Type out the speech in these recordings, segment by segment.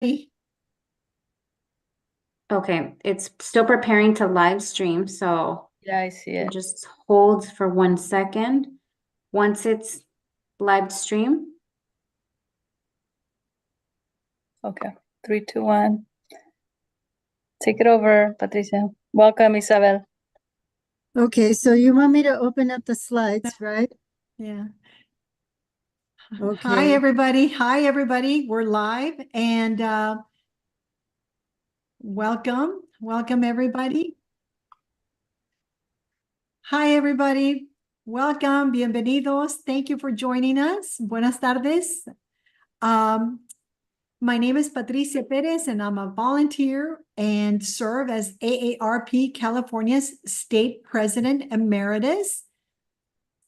Okay, it's still preparing to live stream, so Yeah, I see it. just hold for 1 second. Once it's live stream, Okay, 3, 2, 1. Take it over, Patricia. Welcome, Isabel. Okay, so you want me to open up the slides, right? Yeah. Okay. Hi, everybody. Hi, everybody. We're live and welcome. Welcome, everybody. Hi, everybody. Welcome. Bienvenidos. Thank you for joining us. Buenas tardes. My name is Patricia Perez, and I'm a volunteer and serve as AARP California's State President Emeritus.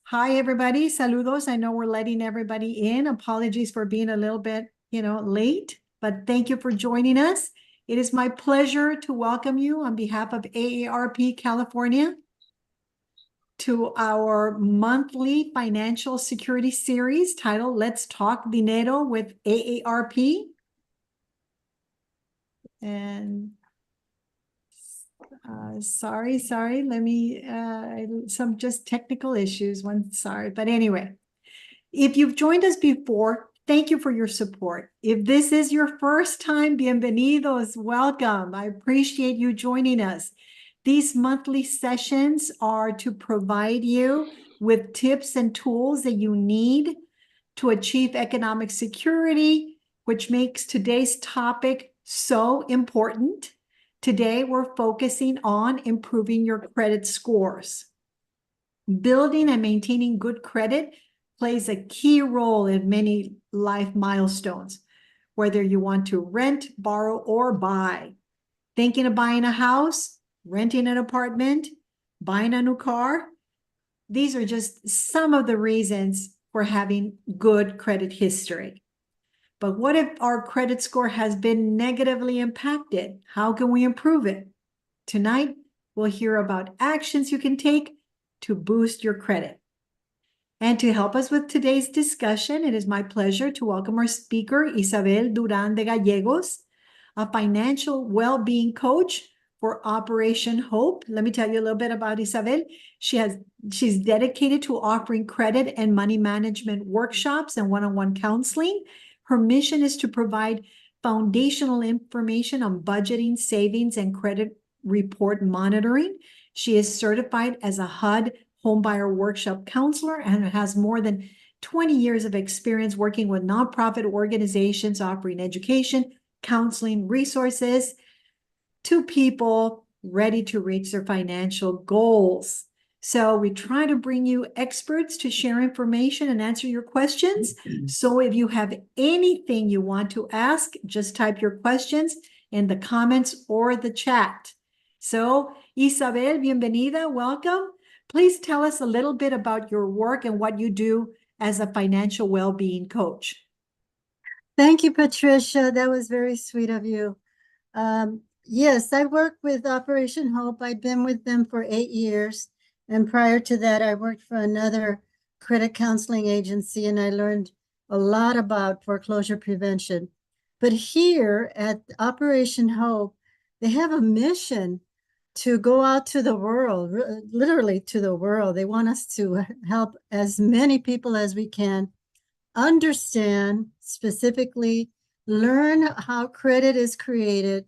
Hi, everybody. Saludos. I know we're letting everybody in. Apologies for being a little bit, late, but thank you for joining us. It is my pleasure to welcome you on behalf of AARP California to our monthly financial security series titled Let's Talk Dinero with AARP. And sorry, let me, some just technical issues, sorry. But anyway, if you've joined us before, thank you for your support. If this is your first time, bienvenidos, welcome. I appreciate you joining us. These monthly sessions are to provide you with tips and tools that you need to achieve economic security, which makes today's topic so important. Today, we're focusing on improving your credit scores. Building and maintaining good credit plays a key role in many life milestones, whether you want to rent, borrow, or buy. Thinking of buying a house, renting an apartment, buying a new car? These are just some of the reasons for having good credit history. But what if our credit score has been negatively impacted? How can we improve it? Tonight, we'll hear about actions you can take to boost your credit. And to help us with today's discussion, it is my pleasure to welcome our speaker, Isabel Duran de Gallegos, a financial well-being coach for Operation Hope. Let me tell you a little bit about Isabel. She's dedicated to offering credit and money management workshops and one-on-one counseling. Her mission is to provide foundational information on budgeting, savings, and credit report monitoring. She is certified as a HUD homebuyer workshop counselor and has more than 20 years of experience working with nonprofit organizations offering education, counseling, resources to people ready to reach their financial goals. So we try to bring you experts to share information and answer your questions. So if you have anything you want to ask, just type your questions in the comments or the chat. So Isabel, bienvenida, welcome. Please tell us a little bit about your work and what you do as a financial well-being coach. Thank you, Patricia. That was very sweet of you. Yes, I work with Operation Hope. I've been with them for 8 years. And prior to that, I worked for another credit counseling agency, and I learned a lot about foreclosure prevention. But here at Operation Hope, they have a mission to go out to the world, literally to the world. They want us to help as many people as we can understand, specifically learn how credit is created,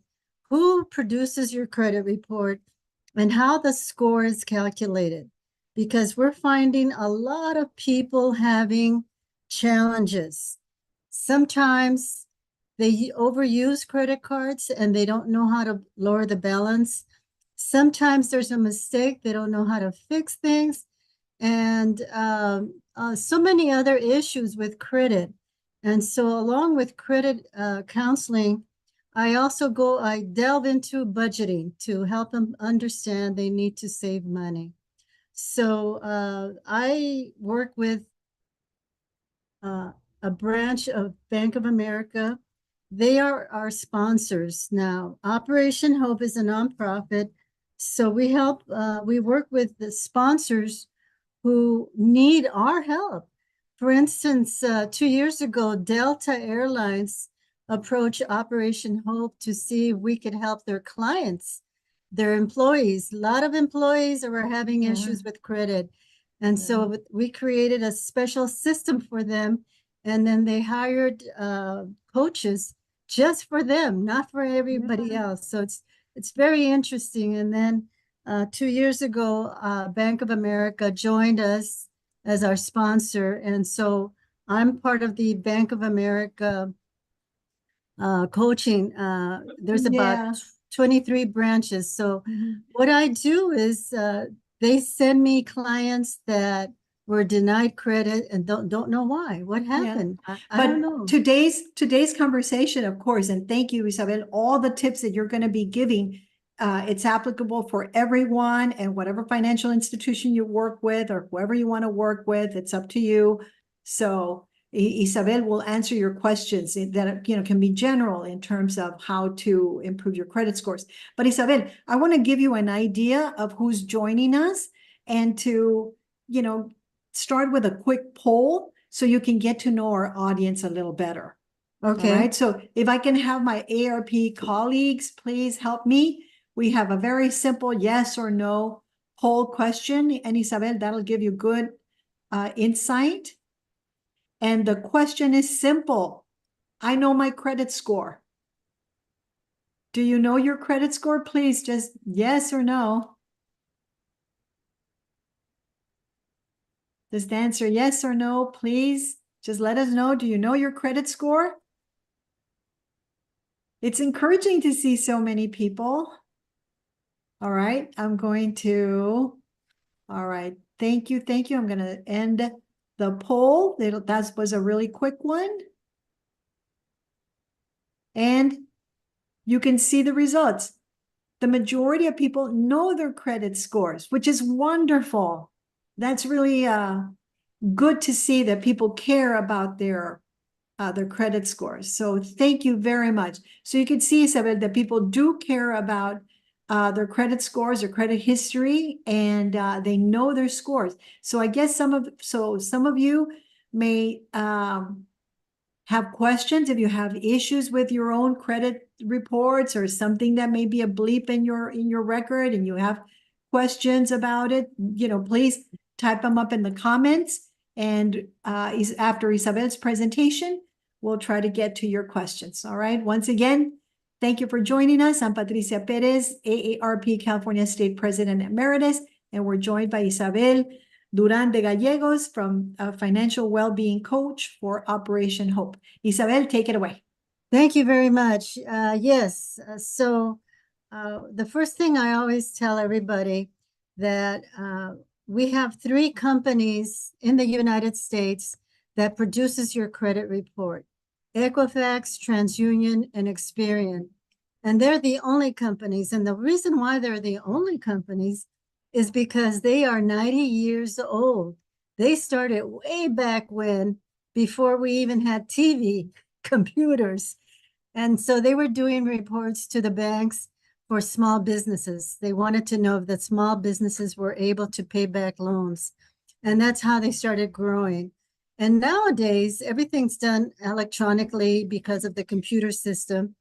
who produces your credit report, and how the score is calculated. Because we're finding a lot of people having challenges. Sometimes they overuse credit cards and they don't know how to lower the balance. Sometimes there's a mistake, they don't know how to fix things, and so many other issues with credit. And so along with credit counseling, I delve into budgeting to help them understand they need to save money. So I work with a branch of Bank of America. They are our sponsors now. Operation Hope is a nonprofit. So we work with the sponsors who need our help. For instance, 2 years ago, Delta Airlines approach Operation Hope to see if we could help their clients, their employees. A lot of employees were having issues with credit. And so we created a special system for them. And then they hired coaches just for them, not for everybody else. So it's very interesting. And then 2 years ago, Bank of America joined us as our sponsor. And so I'm part of the Bank of America coaching. There's about 23 branches. So what I do is they send me clients that were denied credit and don't know why. What happened? I don't know. Today's conversation, of course, and thank you, Isabel, all the tips that you're going to be giving, it's applicable for everyone and whatever financial institution you work with or whoever you want to work with, it's up to you. So Isabel will answer your questions that can be general in terms of how to improve your credit scores. But Isabel, I want to give you an idea of who's joining us and to, start with a quick poll so you can get to know our audience a little better. Okay. All right. So if I can have my AARP colleagues, please help me. We have a very simple yes or no poll question. And Isabel, that'll give you good insight. And the question is simple. I know my credit score. Do you know your credit score? Please just yes or no. Just answer yes or no, please. Just let us know. Do you know your credit score? It's encouraging to see so many people. All right. All right. Thank you. Thank you. I'm going to end the poll. That was a really quick one. And you can see the results. The majority of people know their credit scores, which is wonderful. That's really good to see that people care about their credit scores. So thank you very much. So you can see, Isabel, that people do care about their credit scores, their credit history, and they know their scores. So I guess some of you may have questions if you have issues with your own credit reports or something that may be a bleep in your record and you have questions about it, please type them up in the comments. And after Isabel's presentation, we'll try to get to your questions. All right. Once again, thank you for joining us. I'm Patricia Perez, AARP California State President Emeritus, and we're joined by Isabel Duran de Gallegos from Financial Wellbeing Coach for Operation Hope. Isabel, take it away. Thank you very much. Yes. So the first thing I always tell everybody that we have 3 companies in the United States that produces your credit report: Equifax, TransUnion, and Experian. And they're the only companies. And the reason why they're the only companies is because they are 90 years old. They started way back when, before we even had TV, computers. And so they were doing reports to the banks for small businesses. They wanted to know that small businesses were able to pay back loans. And that's how they started growing. And nowadays, everything's done electronically because of the computer system.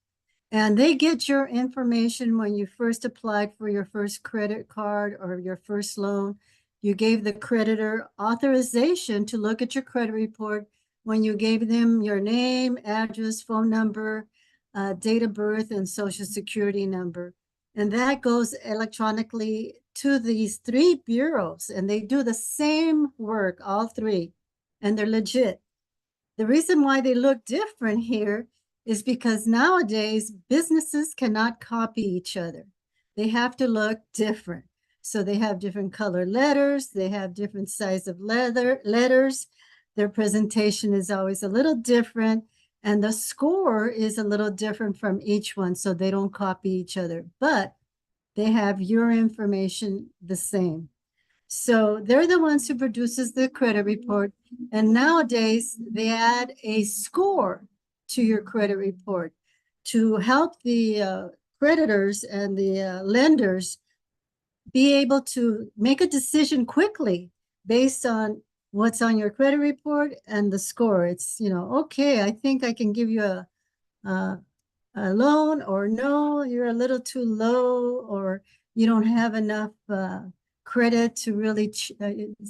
And they get your information when you first applied for your first credit card or your first loan. You gave the creditor authorization to look at your credit report when you gave them your name, address, phone number, date of birth, and social security number. And that goes electronically to these 3 bureaus, and they do the same work, all 3, and they're legit. The reason why they look different here is because nowadays businesses cannot copy each other. They have to look different. So they have different color letters, they have different size of letters. Their presentation is always a little different, and the score is a little different from each one, so they don't copy each other, but they have your information the same. So they're the ones who produces the credit report. And nowadays they add a score to your credit report to help the creditors and the lenders be able to make a decision quickly based on what's on your credit report and the score. It's, okay, I think I can give you a loan, or no, you're a little too low, or you don't have enough credit to really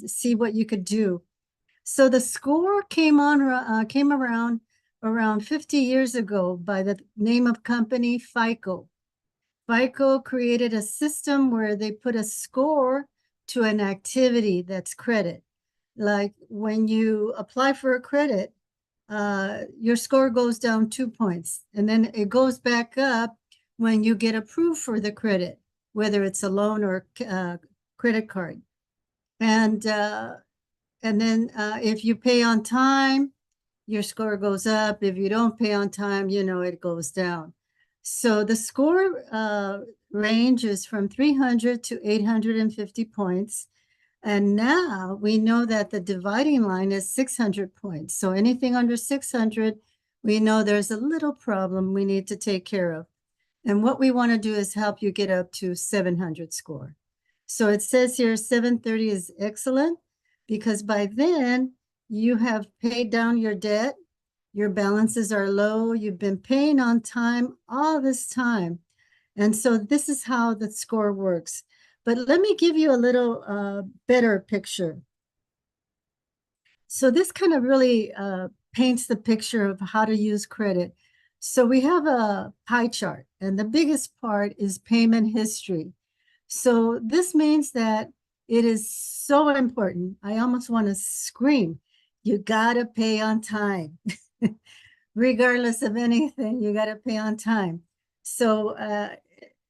see what you could do. So the score came around 50 years ago by the name of company FICO. FICO created a system where they put a score to an activity that's credit. Like when you apply for a credit, your score goes down 2 points, and then it goes back up when you get approved for the credit, whether it's a loan or credit card. And then if you pay on time, your score goes up. If you don't pay on time, it goes down. So the score ranges from 300 to 850 points. And now we know that the dividing line is 600 points. So anything under 600, we know there's a little problem we need to take care of. And what we want to do is help you get up to 700 score. So it says here 730 is excellent, because by then you have paid down your debt, your balances are low, you've been paying on time all this time. And so this is how the score works. But let me give you a little better picture. So this kind of really paints the picture of how to use credit. So we have a pie chart, and the biggest part is payment history. So this means that it is so important. I almost want to scream. You got to pay on time. Regardless of anything, you got to pay on time. So,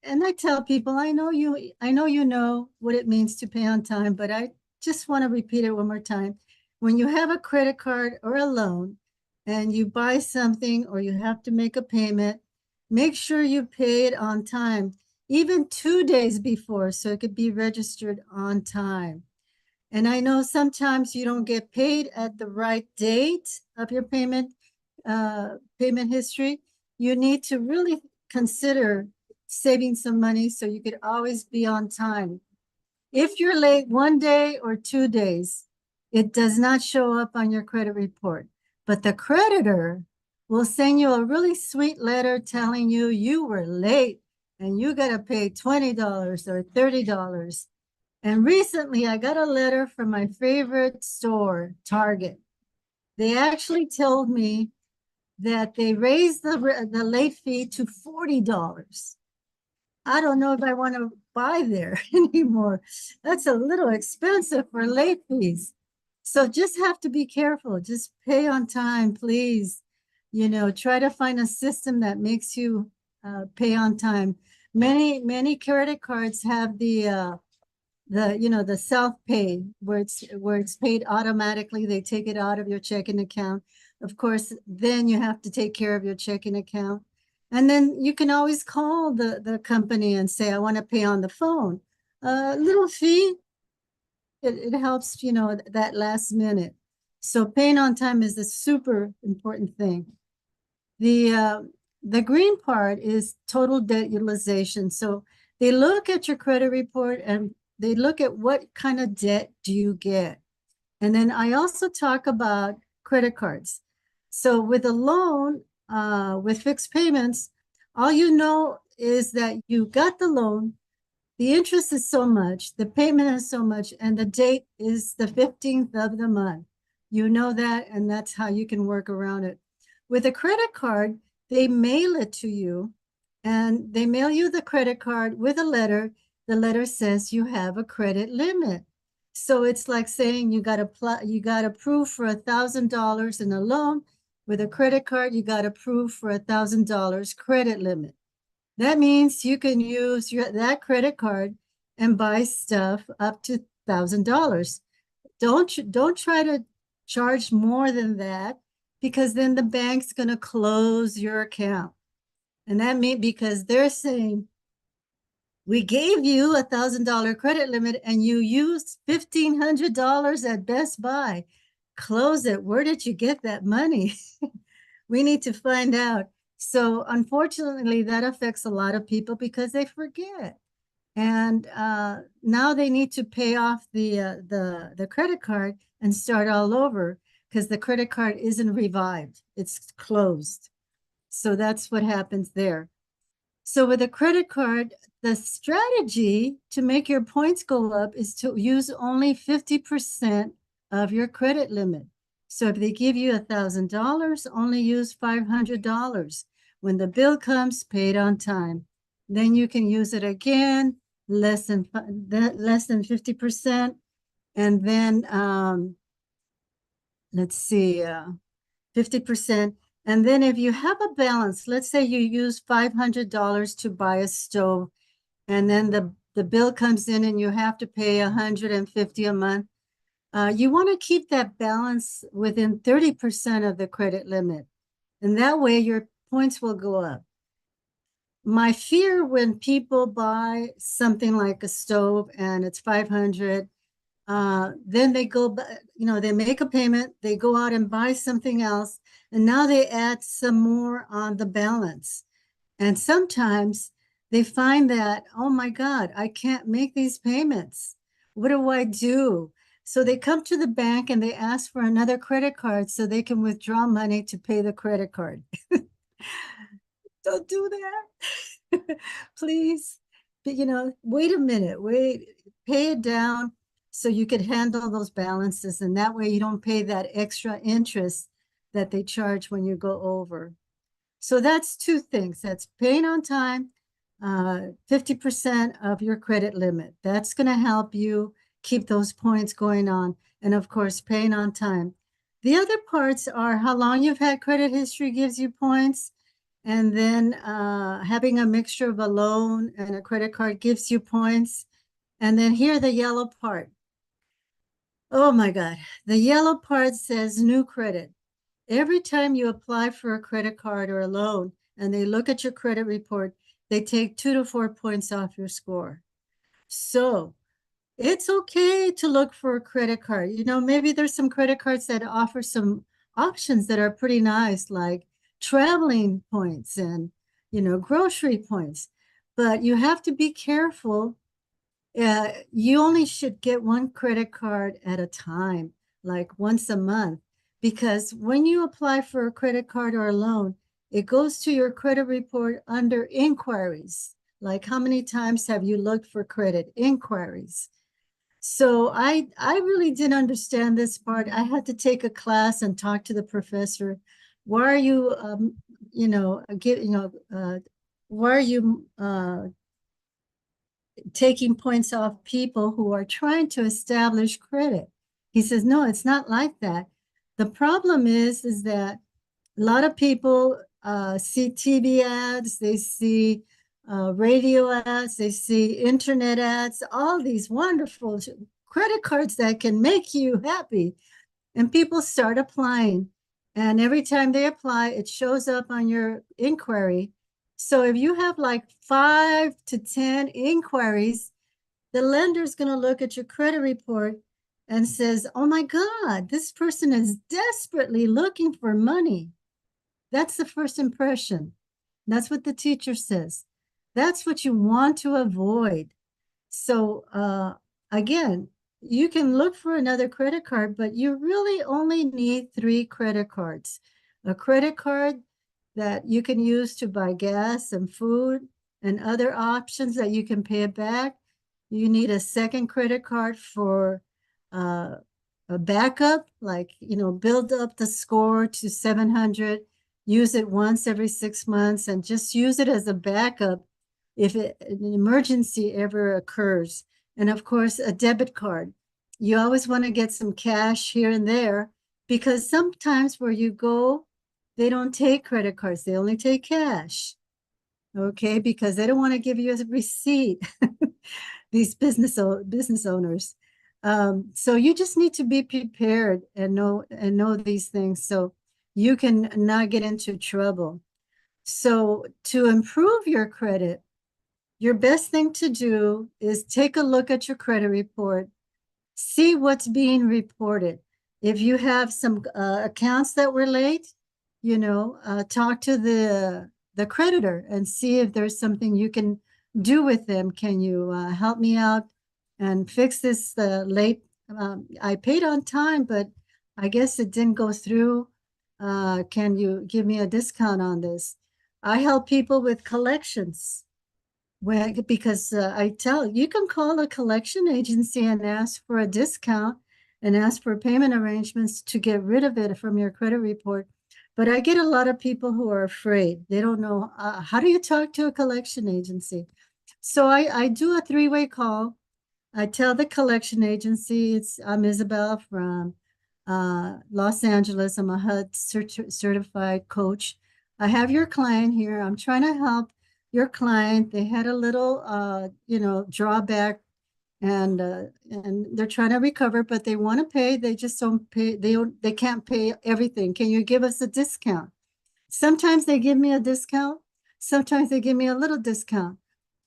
and I tell people, I know you know what it means to pay on time, but I just want to repeat it one more time. When you have a credit card or a loan and you buy something or you have to make a payment, make sure you pay it on time, even 2 days before, so it could be registered on time. And I know sometimes you don't get paid at the right date of your payment history. You need to really consider saving some money so you could always be on time. If you're late 1 day or 2 days, it does not show up on your credit report, but the creditor will send you a really sweet letter telling you you were late and you got to pay $20 or $30. And recently I got a letter from my favorite store, Target. They actually told me that they raised the late fee to $40. I don't know if I want to buy there anymore. That's a little expensive for late fees. So just have to be careful. Just pay on time, please. Try to find a system that makes you pay on time. Many credit cards have the self-pay where it's paid automatically. They take it out of your checking account. Of course, then you have to take care of your checking account. And then you can always call the company and say, I want to pay on the phone. Little fee, it helps, that last minute. So paying on time is a super important thing. The green part is total debt utilization. So they look at your credit report and they look at what kind of debt do you get. And then I also talk about credit cards. So with a loan, with fixed payments, all you know is that you got the loan, the interest is so much, the payment is so much, and the date is the 15th of the month. You know that, and that's how you can work around it. With a credit card, they mail it to you, and they mail you the credit card with a letter. The letter says you have a credit limit. So it's like saying you got approved for $1,000 in a loan. With a credit card, you got approved for $1,000 credit limit. That means you can use that credit card and buy stuff up to $1,000. Don't try to charge more than that, because then the bank's going to close your account. And that means because they're saying, we gave you $1,000 credit limit and you used $1,500 at Best Buy. Close it. Where did you get that money? We need to find out. So unfortunately, that affects a lot of people because they forget. And now they need to pay off the credit card and start all over because the credit card isn't revived. It's closed. So that's what happens there. So with a credit card, the strategy to make your points go up is to use only 50% of your credit limit. So if they give you $1,000, only use $500. When the bill comes, pay it on time. Then you can use it again, less than 50%. And then let's see, 50%. And then if you have a balance, let's say you use $500 to buy a stove, and then the bill comes in and you have to pay $150 a month. You want to keep that balance within 30% of the credit limit. And that way your points will go up. My fear when people buy something like a stove and it's 500, then they go, they make a payment, they go out and buy something else, and now they add some more on the balance. And sometimes they find that, oh my God, I can't make these payments. What do I do? So they come to the bank and they ask for another credit card so they can withdraw money to pay the credit card. Don't do that, please. But wait a minute, pay it down so you could handle those balances, and that way you don't pay that extra interest that they charge when you go over. So that's two things. That's paying on time, 50% of your credit limit. That's going to help you keep those points going on. And of course, paying on time. The other parts are how long you've had credit history gives you points. And then having a mixture of a loan and a credit card gives you points. And then here, the yellow part. Oh my God. The yellow part says new credit. Every time you apply for a credit card or a loan and they look at your credit report, they take 2 to 4 points off your score. So it's okay to look for a credit card. Maybe there's some credit cards that offer some options that are pretty nice, like traveling points and, grocery points. But you have to be careful. You only should get one credit card at a time, like once a month. Because when you apply for a credit card or a loan, it goes to your credit report under inquiries. Like how many times have you looked for credit? Inquiries. So I really didn't understand this part. I had to take a class and talk to the professor. Why are you, why are you taking points off people who are trying to establish credit? He says, no, it's not like that. The problem is that a lot of people see TV ads, they see radio ads, they see internet ads, all these wonderful credit cards that can make you happy. And people start applying. And every time they apply, it shows up on your inquiry. So if you have like 5 to 10 inquiries, the lender's going to look at your credit report and says, oh my God, this person is desperately looking for money. That's the first impression. That's what the teacher says. That's what you want to avoid. So again, you can look for another credit card, but you really only need 3 credit cards. A credit card that you can use to buy gas and food and other options that you can pay it back. You need a second credit card for a backup, like, build up the score to 700, use it once every 6 months, and just use it as a backup if an emergency ever occurs. And of course, a debit card. You always want to get some cash here and there, because sometimes where you go, they don't take credit cards. They only take cash. Okay, because they don't want to give you a receipt. These business owners. So you just need to be prepared and know these things so you can not get into trouble. So to improve your credit, your best thing to do is take a look at your credit report, see what's being reported. If you have some accounts that were late, talk to the creditor and see if there's something you can do with them. Can you help me out and fix this late? I paid on time, but I guess it didn't go through. Can you give me a discount on this? I help people with collections. Because I tell you can call a collection agency and ask for a discount and ask for payment arrangements to get rid of it from your credit report. But I get a lot of people who are afraid. They don't know, how do you talk to a collection agency? So I do a three-way call. I tell the collection agency, I'm Isabel from Los Angeles. I'm a HUD certified coach. I have your client here. I'm trying to help your client. They had a little, drawback, and they're trying to recover, but they want to pay. They just don't pay. They can't pay everything. Can you give us a discount? Sometimes they give me a discount. Sometimes they give me a little discount.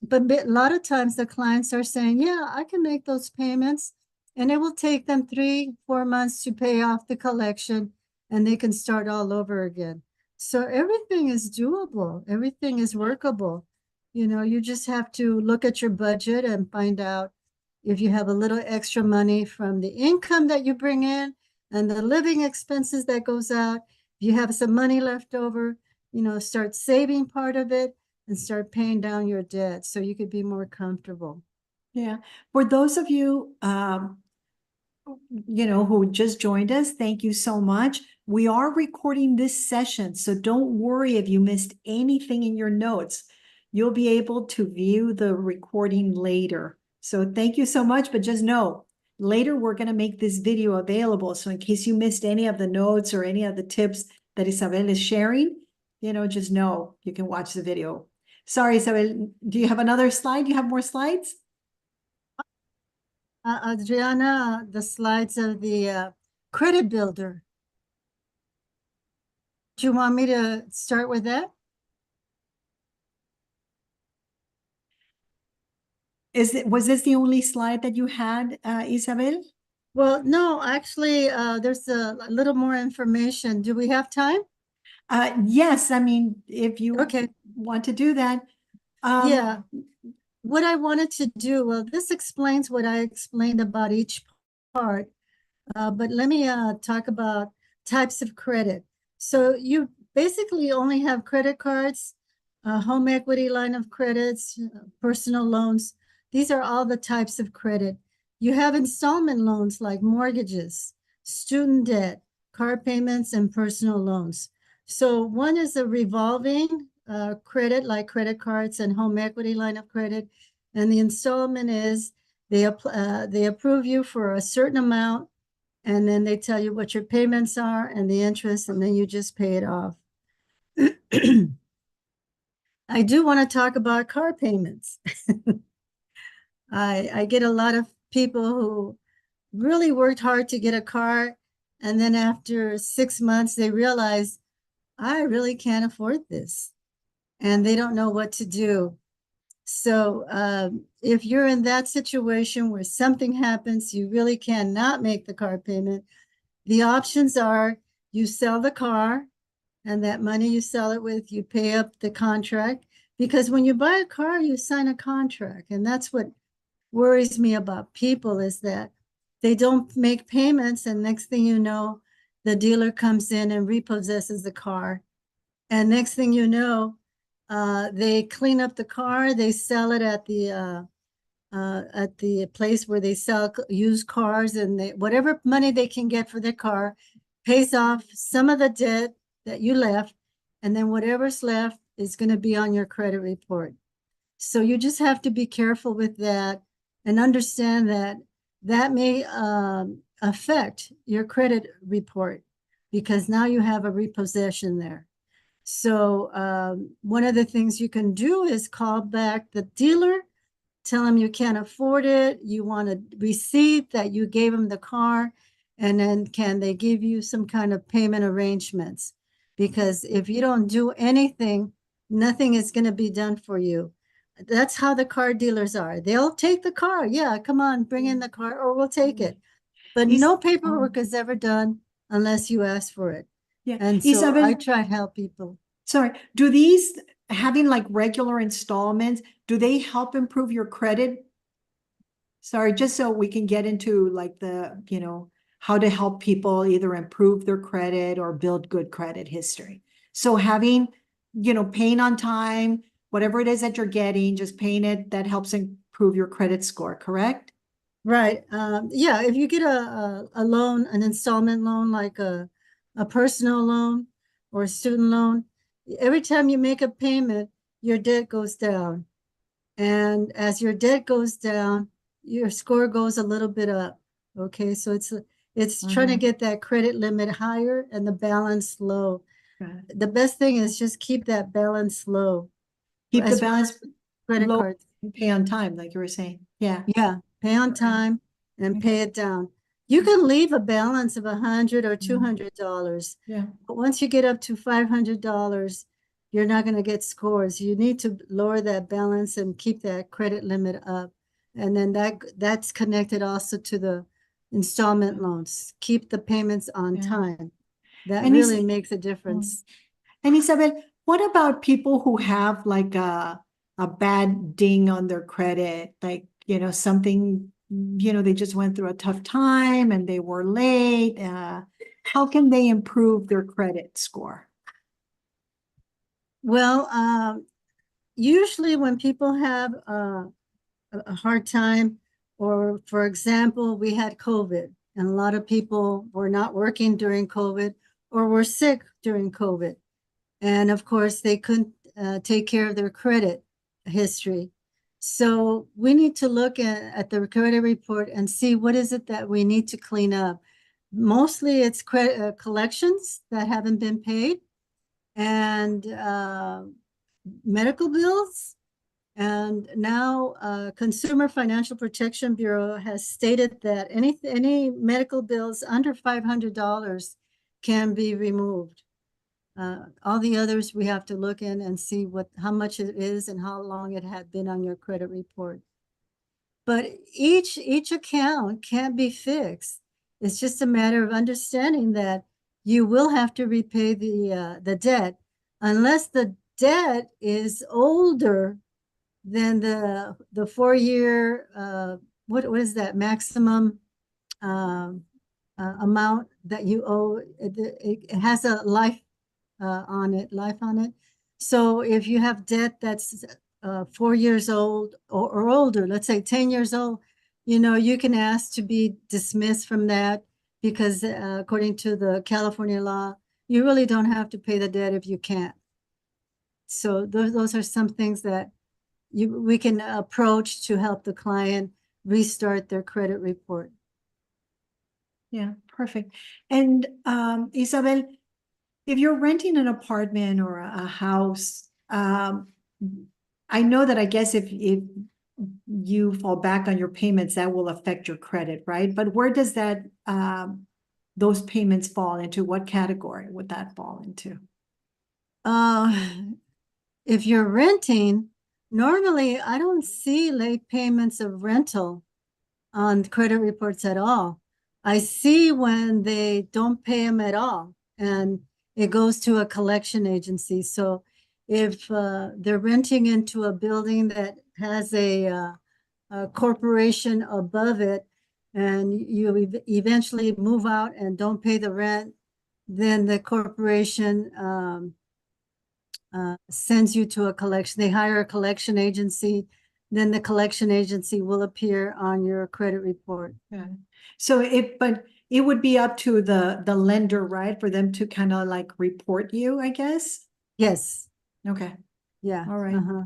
But a lot of times the clients are saying, yeah, I can make those payments. And it will take them 3-4 months to pay off the collection, and they can start all over again. So everything is doable. Everything is workable. You just have to look at your budget and find out if you have a little extra money from the income that you bring in and the living expenses that goes out. If you have some money left over, start saving part of it and start paying down your debt so you could be more comfortable. Yeah. For those of you, who just joined us, thank you so much. We are recording this session, so don't worry if you missed anything in your notes. You'll be able to view the recording later. So thank you so much, but just know, later we're going to make this video available. So in case you missed any of the notes or any of the tips that Isabel is sharing, just know you can watch the video. Sorry, Isabel, do you have another slide? You have more slides? Adriana, the slides of the credit builder. Do you want me to start with that? Was this the only slide that you had, Isabel? Well, no, actually, there's a little more information. Do we have time? Yes, I mean, if you Okay. want to do that. Yeah. What I wanted to do, well, this explains what I explained about each part. But let me talk about types of credit. So you basically only have credit cards, home equity line of credits, personal loans. These are all the types of credit. You have installment loans like mortgages, student debt, car payments, and personal loans. So one is a revolving credit like credit cards and home equity line of credit. And the installment is they approve you for a certain amount, and then they tell you what your payments are and the interest, and then you just pay it off. I do want to talk about car payments. I get a lot of people who really worked hard to get a car, and then after 6 months, they realize, I really can't afford this, and they don't know what to do. So if you're in that situation where something happens, you really cannot make the car payment, the options are you sell the car, and that money you sell it with, you pay up the contract. Because when you buy a car, you sign a contract. And that's what worries me about people, is that they don't make payments, and next thing you know, the dealer comes in and repossesses the car. And next thing you know, they clean up the car, they sell it at the place where they sell used cars, and whatever money they can get for their car pays off some of the debt that you left, and then whatever's left is going to be on your credit report. So you just have to be careful with that and understand that that may affect your credit report, because now you have a repossession there. So one of the things you can do is call back the dealer, tell them you can't afford it, you want a receipt that you gave them the car, and then can they give you some kind of payment arrangements? Because if you don't do anything, nothing is going to be done for you. That's how the car dealers are. They'll take the car. Yeah, come on, bring in the car, or we'll take it. But no paperwork is ever done unless you ask for it. Yeah. And so Isabel, I try to help people. sorry, do these having like regular installments, do they help improve your credit? Sorry, just so we can get into like the, how to help people either improve their credit or build good credit history. So having paying on time, whatever it is that you're getting, just paying it, that helps improve your credit score, correct? Right. Yeah, if you get a loan, an installment loan, like a personal loan or a student loan, every time you make a payment, your debt goes down. And as your debt goes down, your score goes a little bit up. Okay, so it's trying to Mhm. get that credit limit higher and the balance low. Got it. The best thing is just keep that balance low. Keep the As well balance as credit low cards. and pay on time, like you were saying. Yeah. Yeah, pay on Okay. time and Okay. pay it down. You can leave a balance of $100 or $200. Yeah. But once you get up to $500, you're not going to get scores. You need to lower that balance and keep that credit limit up. And then that's connected also to the installment loans. Keep the payments on Yeah. time. That And really makes a difference. And Isabel, what about people who have like a bad ding on their credit, like, something, they just went through a tough time and they were late. How can they improve their credit score? Well, usually when people have a hard time, or for example, we had COVID and a lot of people were not working during COVID or were sick during COVID. And of course, they couldn't take care of their credit history. So we need to look at the credit report and see what is it that we need to clean up. Mostly it's credit collections that haven't been paid, and medical bills. And now Consumer Financial Protection Bureau has stated that any medical bills under $500 can be removed. All the others we have to look in and see how much it is and how long it had been on your credit report. But each account can't be fixed. It's just a matter of understanding that you will have to repay the debt unless the debt is older than the 4-year what is that maximum amount that you owe. It has a life on it. So if you have debt that's 4 years old or older, let's say 10 years old, you can ask to be dismissed from that because according to the California law, you really don't have to pay the debt if you can't. So those are some things that we can approach to help the client restart their credit report. Yeah, perfect. And Isabel, if you're renting an apartment or a house, I know that I guess if you fall back on your payments, that will affect your credit, right? But where does that those payments fall into? What category would that fall into? If you're renting, normally I don't see late payments of rental on credit reports at all. I see when they don't pay them at all, and it goes to a collection agency. So if they're renting into a building that has a corporation above it, and you eventually move out and don't pay the rent, then the corporation sends you to a collection. They hire a collection agency, then the collection agency will appear on your credit report. Yeah. So but it would be up to the lender, right? For them to kind of like report you, I guess. Yes. Okay. Yeah. All right. Uh-huh.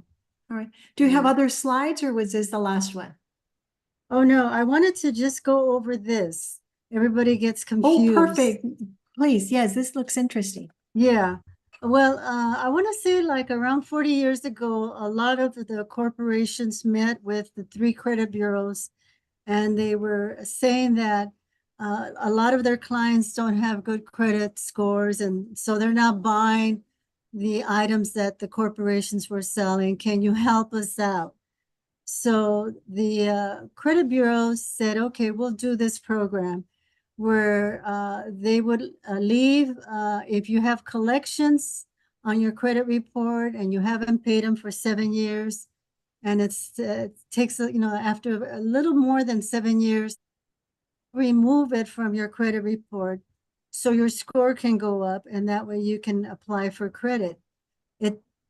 All right. Do you have Yeah. other slides or was this the last one? Oh, no, I wanted to just go over this. Everybody gets Oh, confused. perfect. Please. Yes, this looks interesting. Yeah. Well, I want to say like around 40 years ago, a lot of the corporations met with the 3 credit bureaus, and they were saying that a lot of their clients don't have good credit scores, and so they're not buying the items that the corporations were selling. Can you help us out? So the credit bureaus said, okay, we'll do this program where they would leave if you have collections on your credit report and you haven't paid them for 7 years, and it takes, after a little more than 7 years, remove it from your credit report so your score can go up, and that way you can apply for credit.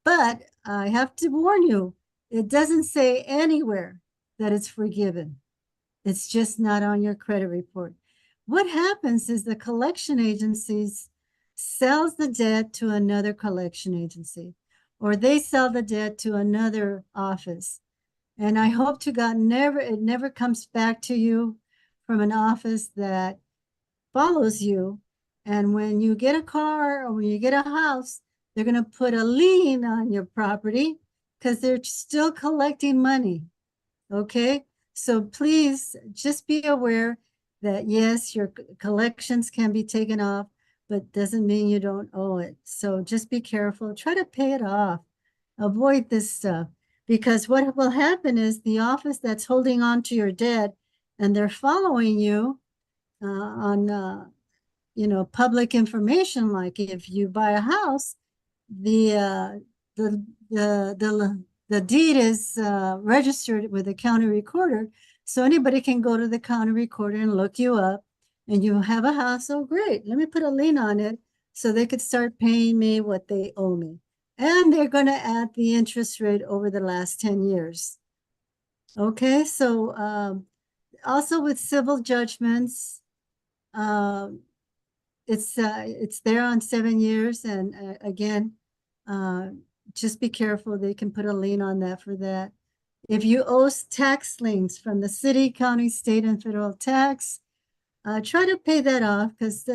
But I have to warn you, it doesn't say anywhere that it's forgiven. It's just not on your credit report. What happens is the collection agencies sells the debt to another collection agency, or they sell the debt to another office. And I hope to God it never comes back to you from an office that follows you. And when you get a car or when you get a house, they're going to put a lien on your property because they're still collecting money. Okay. So please just be aware that yes, your collections can be taken off, but doesn't mean you don't owe it. So just be careful. Try to pay it off. Avoid this stuff because what will happen is the office that's holding on to your debt and they're following you on public information, like if you buy a house, the deed is registered with the county recorder, so anybody can go to the county recorder and look you up, and you have a house. Oh, great! Let me put a lien on it, so they could start paying me what they owe me, and they're going to add the interest rate over the last 10 years. Okay, so also with civil judgments. It's there on 7 years, and again, just be careful. They can put a lien on that for that. If you owe tax liens from the city, county, state, and federal tax, try to pay that off because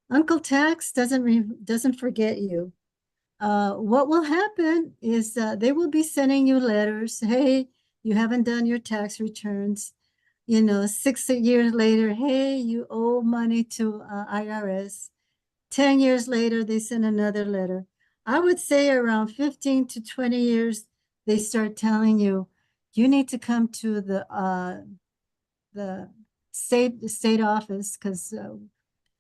Uncle Tax doesn't forget you. What will happen is they will be sending you letters. Hey, you haven't done your tax returns. 6 years later, hey, you owe money to IRS. 10 years later, they send another letter. I would say around 15 to 20 years, they start telling you, you need to come to the state office because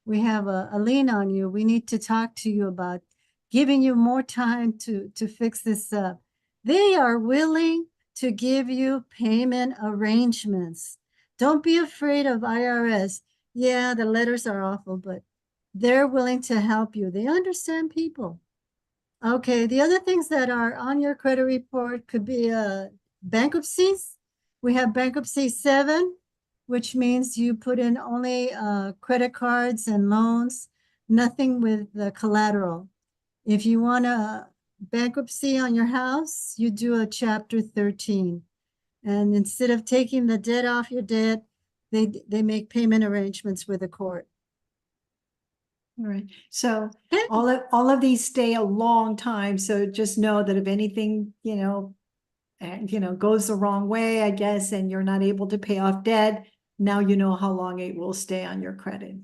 we have a lien on you. We need to talk to you about giving you more time to fix this up. They are willing to give you payment arrangements. Don't be afraid of IRS. Yeah, the letters are awful, but they're willing to help you. They understand people. Okay, the other things that are on your credit report could be bankruptcies. We have bankruptcy 7, which means you put in only credit cards and loans, nothing with the collateral. If you want a bankruptcy on your house, you do a Chapter 13. And instead of taking the debt off your debt, they make payment arrangements with the court. All right. So all of these stay a long time. So just know that if anything, goes the wrong way, I guess, and you're not able to pay off debt, now you know how long it will stay on your credit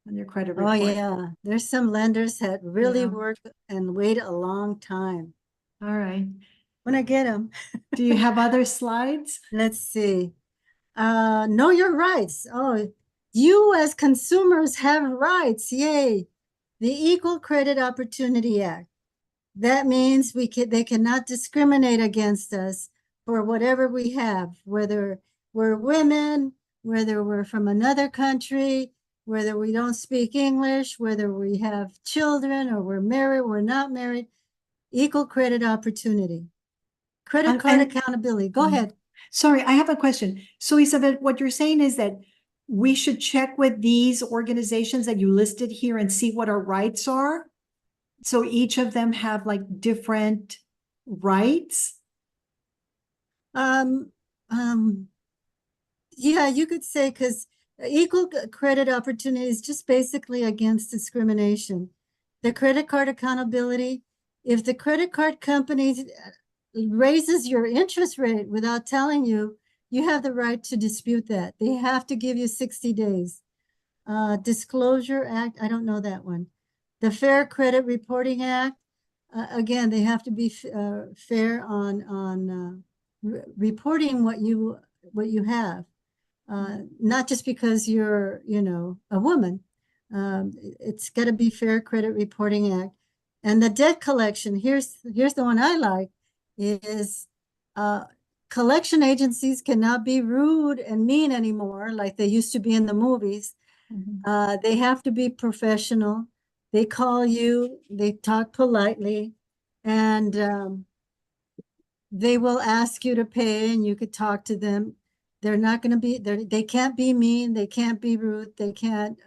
report. Oh yeah, there's some lenders that really Yeah. work and wait a long time. All right. When I get them. Do you have other slides? Let's see. Know your rights. Oh, you as consumers have rights. Yay. The Equal Credit Opportunity Act. That means they cannot discriminate against us for whatever we have, whether we're women, whether we're from another country, whether we don't speak English, whether we have children or we're married, we're not married. Equal credit opportunity. Credit card accountability. Go ahead. Sorry, I have a question. So Isabel, what you're saying is that we should check with these organizations that you listed here and see what our rights are? So each of them have like different rights? Yeah, you could say because equal credit opportunity is just basically against discrimination. The credit card accountability, if the credit card company raises your interest rate without telling you, you have the right to dispute that. They have to give you 60 days. Disclosure Act, I don't know that one. The Fair Credit Reporting Act, again, they have to be fair on reporting what you have. Not just because you're, a woman. It's got to be Fair Credit Reporting Act. And the debt collection, here's the one I like, is collection agencies cannot be rude and mean anymore like they used to be in the movies. They have to be professional. They call you, they talk politely, and they will ask you to pay, and you could talk to them. They're not going to be, they can't be mean, they can't be rude, they can't,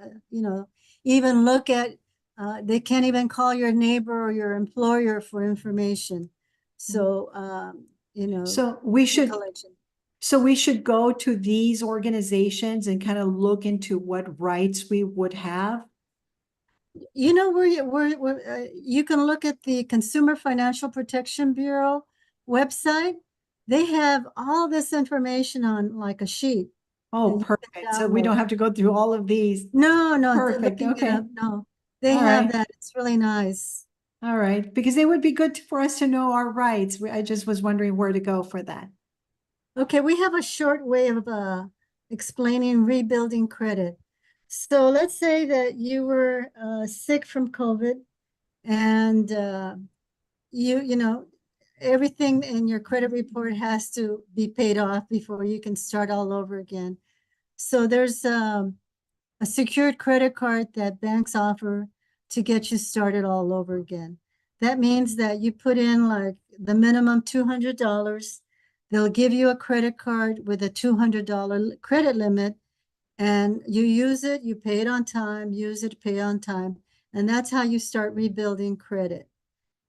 even look at, they can't even call your neighbor or your employer for information. So, So we should, collection. so we should go to these organizations and kind of look into what rights we would have. You know, you can look at the Consumer Financial Protection Bureau website. They have all this information on like a sheet. Oh, And you can perfect. So we don't download. have to go through all of these. No, Perfect, looking it okay. up, no. They All have right. that. It's really nice. All right, because it would be good for us to know our rights. I just was wondering where to go for that. Okay, we have a short way of explaining rebuilding credit. So let's say that you were sick from COVID and you know, everything in your credit report has to be paid off before you can start all over again. So there's a secured credit card that banks offer to get you started all over again. That means that you put in like the minimum $200. They'll give you a credit card with a $200 credit limit, and you use it, you pay it on time, use it, pay on time. And that's how you start rebuilding credit.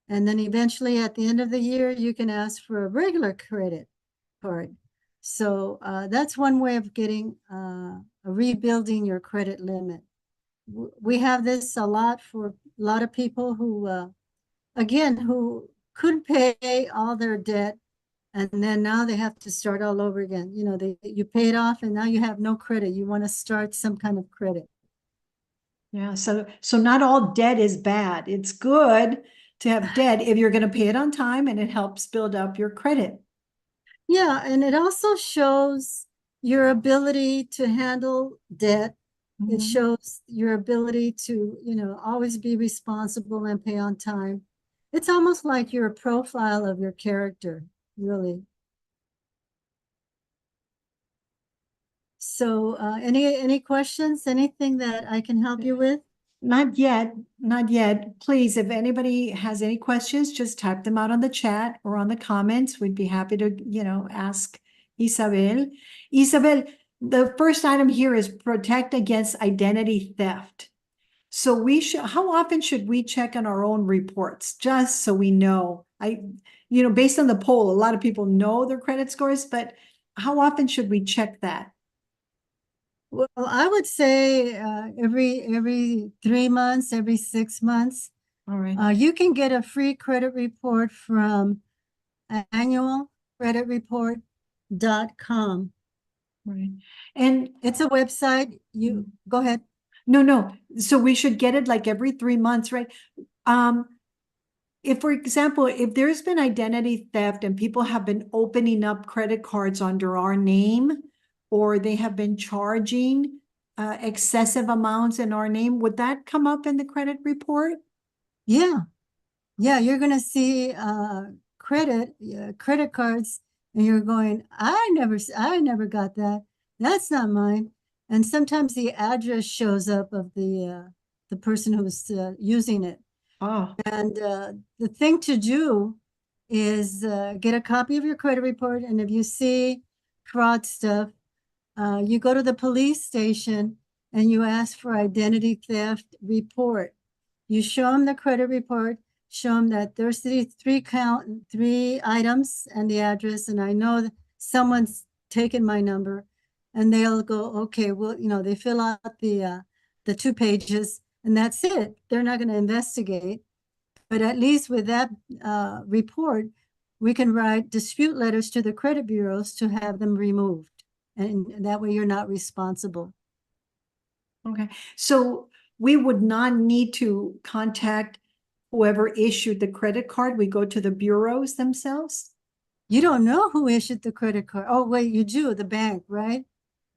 And then eventually at the end of the year, you can ask for a regular credit card. So that's one way of getting rebuilding your credit limit. We have this a lot for a lot of people who, again, who couldn't pay all their debt, and then now they have to start all over again. You know, you pay it off, and now you have no credit. You want to start some kind of credit. Yeah, so not all debt is bad. It's good to have debt if you're going to pay it on time and it helps build up your credit. Yeah, and it also shows your ability to handle debt. It Mhm. shows your ability to, always be responsible and pay on time. It's almost like your profile of your character, really. So, any questions? Anything that I can help you with? Not yet, not yet. Please, if anybody has any questions, just type them out on the chat or on the comments. We'd be happy to, ask Isabel. Isabel, the first item here is protect against identity theft. So how often should we check on our own reports, just so we know? Based on the poll, a lot of people know their credit scores, but how often should we check that? Well, I would say every 3 months, every 6 months. All right. You can get a free credit report from annualcreditreport.com. Right. And It's a website. You go ahead. no. So we should get it like every 3 months, right? If, for example, if there's been identity theft and people have been opening up credit cards under our name, or they have been charging excessive amounts in our name, would that come up in the credit report? Yeah. Yeah, you're gonna see credit cards, and you're going, I never got that. That's not mine. And sometimes the address shows up of the person who's using it. Oh, And the thing to do is get a copy of your credit report, and if you see fraud stuff, you go to the police station and you ask for identity theft report. You show them the credit report, show them that there's three items and the address, and I know that someone's taken my number, and they'll go, okay, well, they fill out the 2 pages, and that's it. They're not going to investigate, but at least with that report, we can write dispute letters to the credit bureaus to have them removed, and that way you're not responsible. okay. So we would not need to contact whoever issued the credit card. We go to the bureaus themselves? You don't know who issued the credit card. Oh, wait, you do, the bank, right?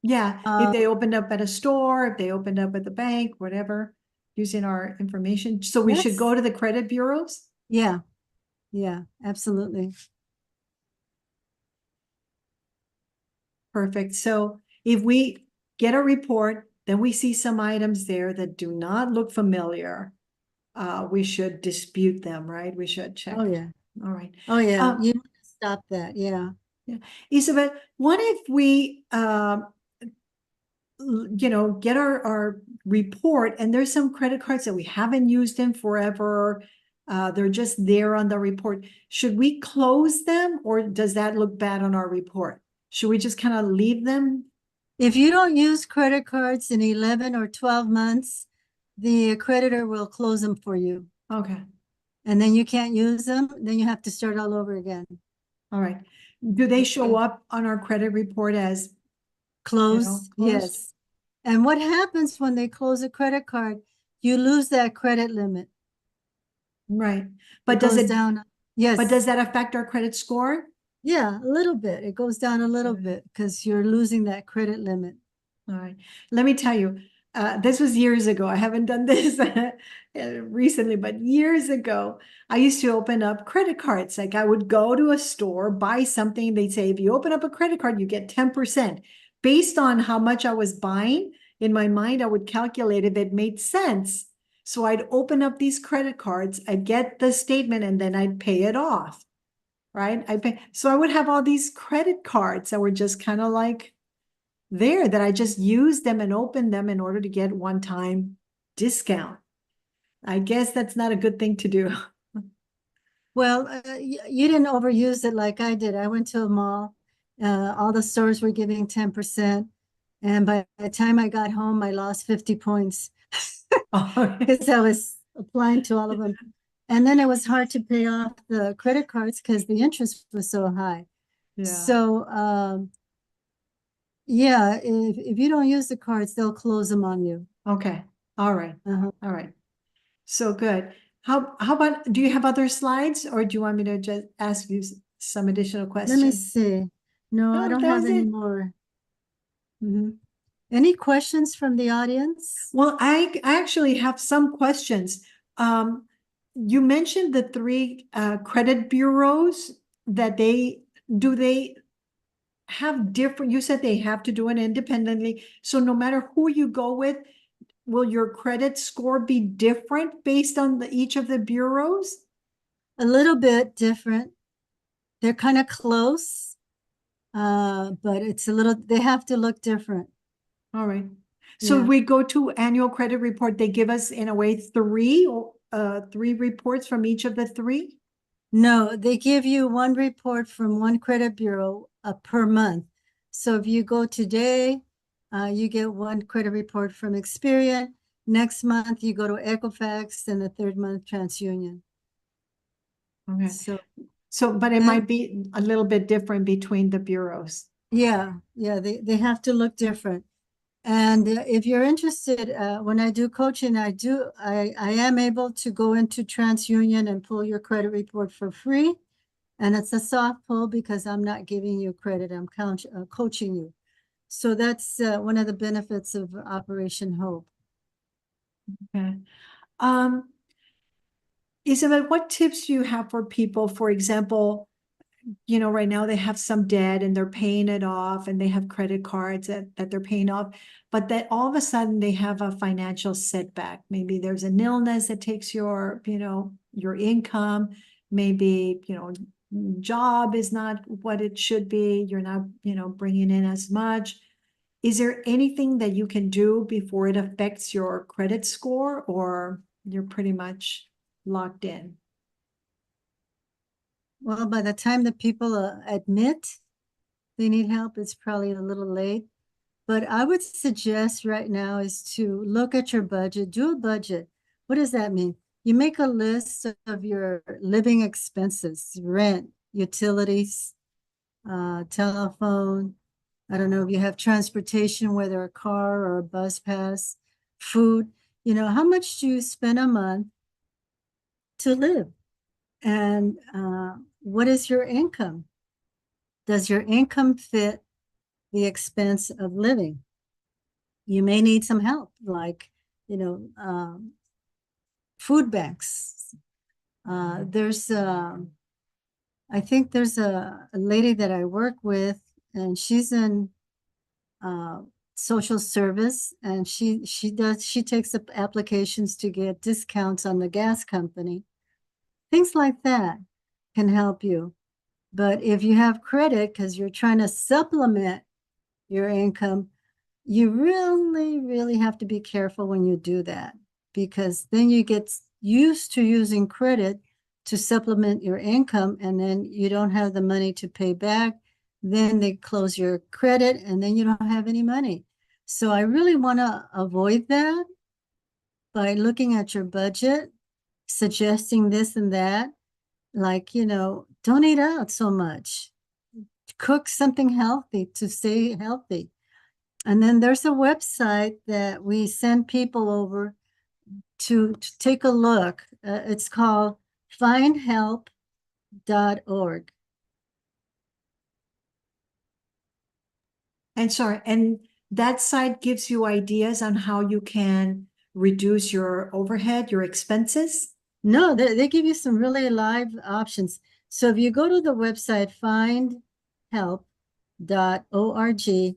Yeah, if they opened up at a store, if they opened up at the bank, whatever, using our information. So we should go to the credit bureaus? Yeah, absolutely. Perfect. So if we get a report, then we see some items there that do not look familiar. we should dispute them, right? We should check. Oh, yeah. All right. Oh, yeah. Um, You want to stop that. Yeah. Isabel, what if we, get our report and there's some credit cards that we haven't used in forever. They're just there on the report. Should we close them or does that look bad on our report? Should we just kind of leave them? If you don't use credit cards in 11 or 12 months, the creditor will close them for you. Okay, And then you can't use them, then you have to start all over again. all right. Do they show up on our credit report as, Closed, closed? yes. And what happens when they close a credit card? You lose that credit limit. right? But It does goes it, down. Yes. but does that affect our credit score? Yeah, a little bit. It goes down a little Right. bit because you're losing that credit limit. All right, let me tell you, this was years ago. I haven't done this recently, but years ago, I used to open up credit cards. Like I would go to a store, buy something. They'd say, if you open up a credit card, you get 10%. Based on how much I was buying, in my mind, I would calculate if it made sense. So I'd open up these credit cards, I'd get the statement, and then I'd pay it off. Right? So I would have all these credit cards that were just kind of like there that I just used them and opened them in order to get one-time discount. I guess that's not a good thing to do. Well, you didn't overuse it like I did. I went to a mall. All the stores were giving 10%. And by the time I got home, I lost 50 points because I was applying to all of them. And then it was hard to pay off the credit cards because the interest was so high. Yeah. So, yeah, if you don't use the cards, they'll close them on you. Okay. All right. Uh-huh. All right. So good. How about, do you have other slides or do you want me to just ask you some additional Let me questions? see. No, I No, don't that have was any it. more. Any questions from the audience? Well, I actually have some questions. You mentioned the three credit bureaus that do they have different, you said they have to do it independently. So no matter who you go with, will your credit score be different based on each of the bureaus? A little bit different. They're kind of close, but it's a little, they have to look different. All right. So Yeah. we go to annual credit report, they give us in a way three reports from each of the three? No, they give you one report from one credit bureau per month. So if you go today, you get one credit report from Experian. Next month, you go to Equifax, and the third month, TransUnion. Okay. So, But it then- might be a little bit different between the bureaus. yeah, they have to look different. And if you're interested, when I do coaching, I am able to go into TransUnion and pull your credit report for free. And it's a soft pull because I'm not giving you credit, I'm coaching you. So that's one of the benefits of Operation Hope. Okay. Isabel, what tips do you have for people, for example, right now they have some debt and they're paying it off and they have credit cards that they're paying off, but that all of a sudden they have a financial setback. Maybe there's an illness that takes your income. Maybe, job is not what it should be. You're not, bringing in as much. Is there anything that you can do before it affects your credit score, or you're pretty much locked in? Well, by the time that people admit they need help, it's probably a little late. But I would suggest right now is to look at your budget, do a budget. What does that mean? You make a list of your living expenses, rent, utilities, telephone. I don't know if you have transportation, whether a car or a bus pass, food. How much do you spend a month to live? And what is your income? Does your income fit the expense of living? You may need some help, like, food banks. I think there's a lady that I work with, and she's in social service, and she takes up applications to get discounts on the gas company. Things like that can help you. But if you have credit because you're trying to supplement your income, you really, really have to be careful when you do that, because then you get used to using credit to supplement your income, and then you don't have the money to pay back. Then they close your credit, and then you don't have any money. So I really want to avoid that by looking at your budget, suggesting this and that. Like, don't eat out so much. Cook something healthy to stay healthy. And then there's a website that we send people over to take a look. It's called findhelp.org. And sorry, and that site gives you ideas on how you can reduce your overhead, your expenses? No, they give you some really live options. So if you go to the website findhelp.org,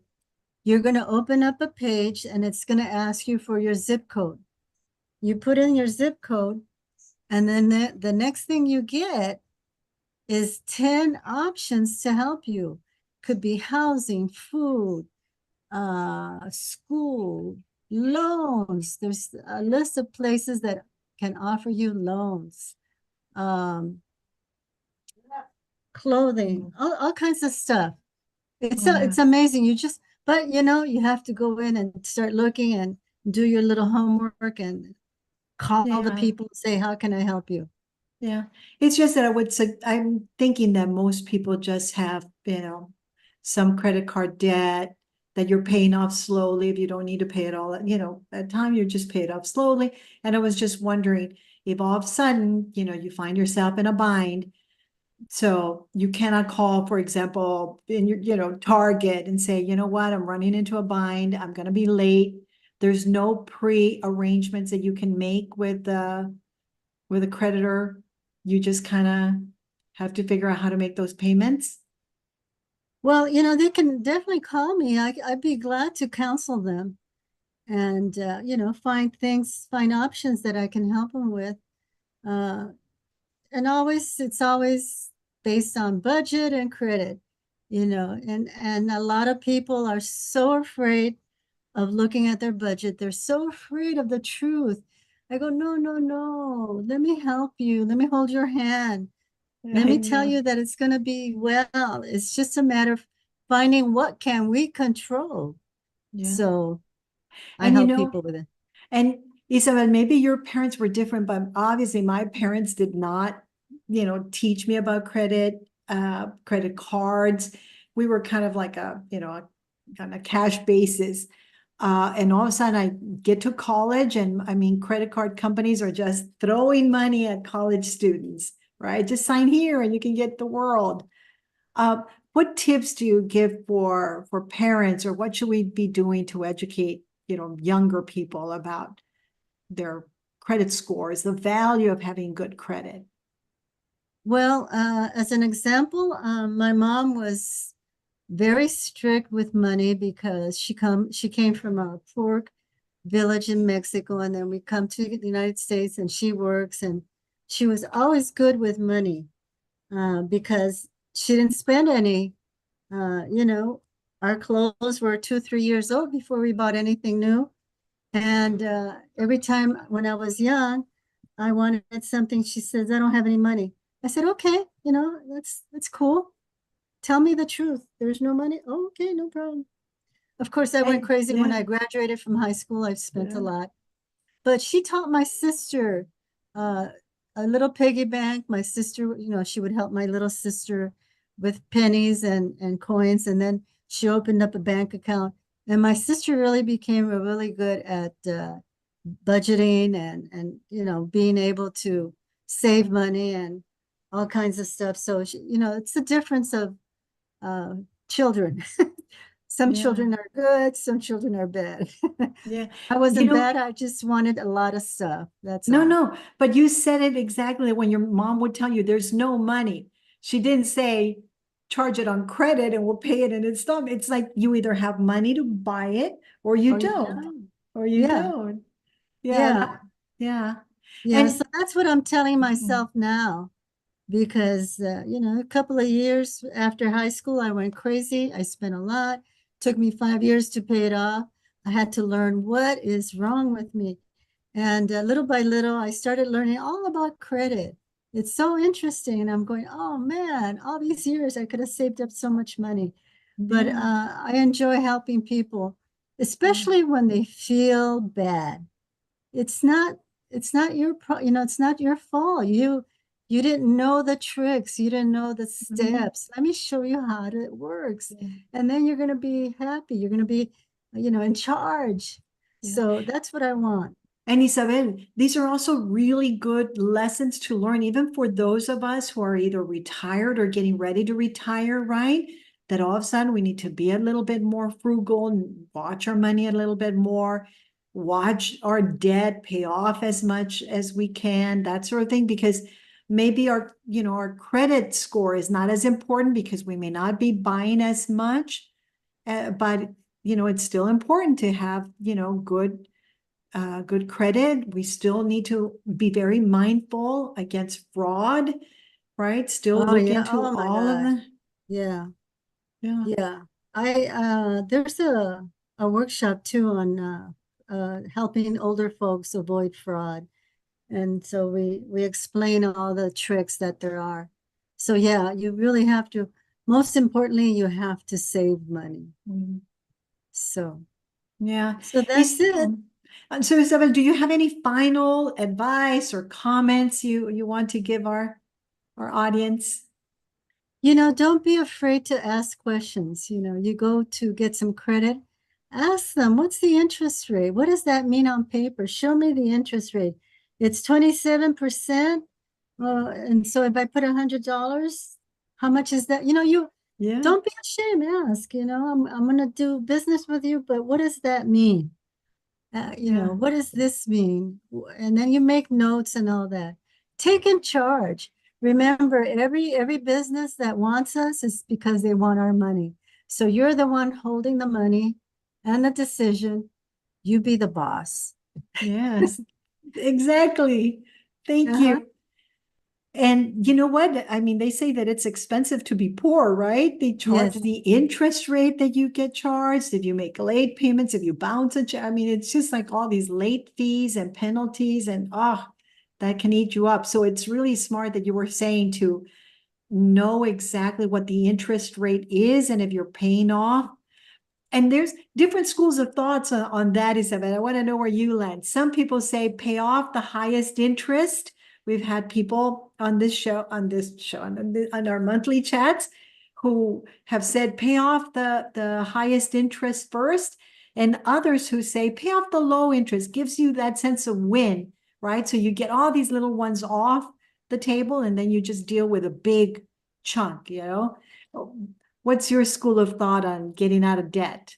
you're going to open up a page and it's going to ask you for your zip code. You put in your zip code, and then the next thing you get is 10 options to help you. Could be housing, food, school, loans. There's a list of places that can offer you loans, clothing, all kinds of stuff. It's amazing. But you have to go in and start looking and do your little homework and call the Yeah. people and say, how can I help you? Yeah, it's just that I'm thinking that most people just have, some credit card debt that you're paying off slowly. If you don't need to pay it all, at time you just pay it off slowly. And I was just wondering if all of a sudden, you find yourself in a bind. So you cannot call, for example, in your, Target and say, you know what, I'm running into a bind. I'm going to be late. There's no pre-arrangements that you can make with a creditor. You just kind of have to figure out how to make those payments. Well, they can definitely call me. I'd be glad to counsel them and, find options that I can help them with. And it's always based on budget and credit, and a lot of people are so afraid of looking at their budget. They're so afraid of the truth. I go, no, no, no. Let me help you. Let me hold your hand. Let me tell you that it's going to be well. It's just a matter of finding what can we control. Yeah. So I And help people with it. And Isabel, maybe your parents were different, but obviously my parents did not, teach me about credit cards. We were kind of like on a cash basis. And all of a sudden I get to college, and I mean, credit card companies are just throwing money at college students, right? Just sign here and you can get the world. What tips do you give for parents, or what should we be doing to educate, younger people about their credit scores, the value of having good credit? Well, as an example, my mom was very strict with money because she came from a poor village in Mexico, and then we come to the United States, and she works, and she was always good with money because she didn't spend any. Our clothes were 2, 3 years old before we bought anything new. And every time when I was young, I wanted something. She says, I don't have any money. I said, okay, that's cool. Tell me the truth. There's no money. Oh, okay, no problem. Of course, I went crazy when I graduated from high school. I spent a lot. But she taught my sister a little piggy bank. My sister, she would help my little sister with pennies and coins. And then she opened up a bank account. And my sister really became really good at budgeting and being able to save money and all kinds of stuff. So, it's the difference of children. Some children are good, some children are bad. Yeah. I wasn't bad. I just wanted a lot of stuff. That's all. No, but you said it exactly when your mom would tell you there's no money. She didn't say charge it on credit and we'll pay it in installment. It's like you either have money to buy it or you Or you don't, don't. or you Yeah. don't. Yeah. Yeah. Yeah, And so that's what I'm telling Mhm. myself now because, a couple of years after high school, I went crazy. I spent a lot. Took me 5 years to pay it off. I had to learn what is wrong with me. And little by little, I started learning all about credit. It's so interesting. And I'm going, oh man, all these years I could have saved up so much money. But yeah, I enjoy helping people, especially when they feel bad. It's not it's not it's not your fault. You didn't know the tricks, you didn't know the Mhm. steps. Let me show you how it works. Yeah. And then you're going to be happy. You're going to be, in charge. Yeah. So that's what I want. And Isabel, these are also really good lessons to learn, even for those of us who are either retired or getting ready to retire, right? That all of a sudden we need to be a little bit more frugal and watch our money a little bit more, watch our debt pay off as much as we can, that sort of thing, because maybe our credit score is not as important because we may not be buying as much, but it's still important to have, good credit. We still need to be very mindful against fraud, right? Still Oh look yeah. into Oh my all of God. the, Yeah. yeah. Yeah. I there's a workshop too on helping older folks avoid fraud. And so we explain all the tricks that there are. So yeah, you really have to, most importantly, you have to save money. Mm, So yeah. so that's it. And so Isabel, do you have any final advice or comments you want to give our audience? Don't be afraid to ask questions. You go to get some credit, ask them, what's the interest rate? What does that mean on paper? Show me the interest rate. It's 27%. And so if I put $100, how much is that? You Yeah, don't be ashamed. Ask, I'm going to do business with you, but what does that mean? yeah, What does this mean? And then you make notes and all that. Take in charge. Remember, every business that wants us is because they want our money. So you're the one holding the money and the decision. You be the boss. yes, exactly. Thank Uh-huh. you. And you know what? I mean, they say that it's expensive to be poor, right? They charge Yes. the interest rate that you get charged if you make late payments, if you bounce I mean, it's just like all these late fees and penalties and that can eat you up. So it's really smart that you were saying to know exactly what the interest rate is and if you're paying off. And there's different schools of thoughts on that, Isabel. I want to know where you land. Some people say pay off the highest interest. We've had people on on our monthly chats who have said pay off the highest interest first, and others who say pay off the low interest gives you that sense of win, right? So you get all these little ones off the table, and then you just deal with a big chunk. What's your school of thought on getting out of debt?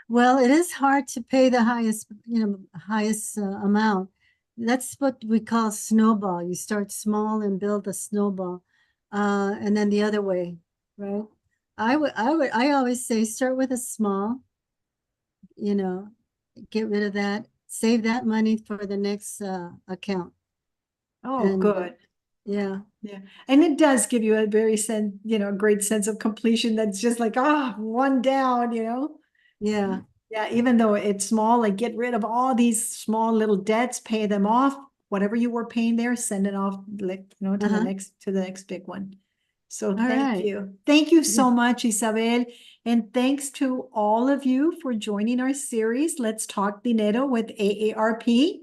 Well, it is hard to pay the highest amount. That's what we call snowball. You start small and build a snowball, and then the other way, right? I always say start with a small, you know, get rid of that, save that money for the next account, Oh, and good. yeah, Yeah. And it does give you a great sense of completion that's just like, one down. yeah, Yeah, even though it's small, like get rid of all these small little debts, pay them off, whatever you were paying there, send it off, like, uh-huh. to the next big one. So All thank right. you. Thank you Yeah. so much, Isabel. And thanks to all of you for joining our series, Let's Talk Dinero with AARP.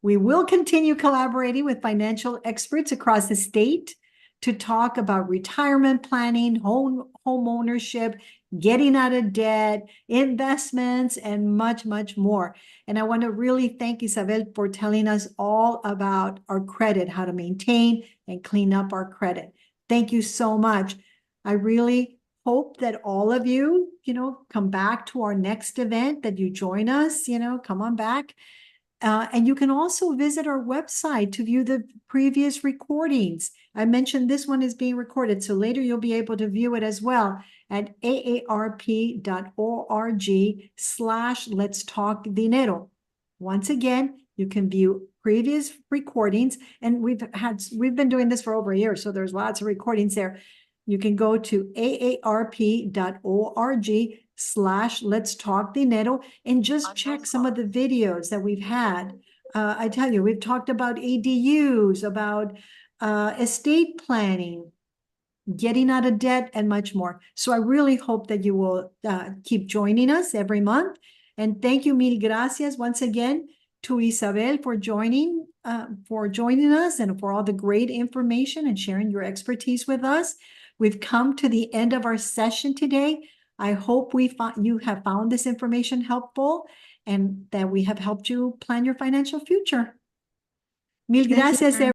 We will continue collaborating with financial experts across the state to talk about retirement planning, home ownership, getting out of debt, investments, and much, much more. And I want to really thank Isabel for telling us all about our credit, how to maintain and clean up our credit. Thank you so much. I really hope that all of you, come back to our next event, that you join us, come on back. And you can also visit our website to view the previous recordings. I mentioned this one is being recorded, so later you'll be able to view it as well at aarp.org/Let's Talk Dinero. Once again, you can view previous recordings, and we've been doing this for over a year, so there's lots of recordings there. You can go to aarp.org/Let's Talk Dinero and just check some of the videos that we've had. I tell you, we've talked about ADUs, about estate planning, getting out of debt, and much more. So I really hope that you will keep joining us every month. And thank you, mil gracias, once again to Isabel for joining us and for all the great information and sharing your expertise with us. We've come to the end of our session today. I hope you have found this information helpful and that we have helped you plan your financial future. Mil Thank you gracias, very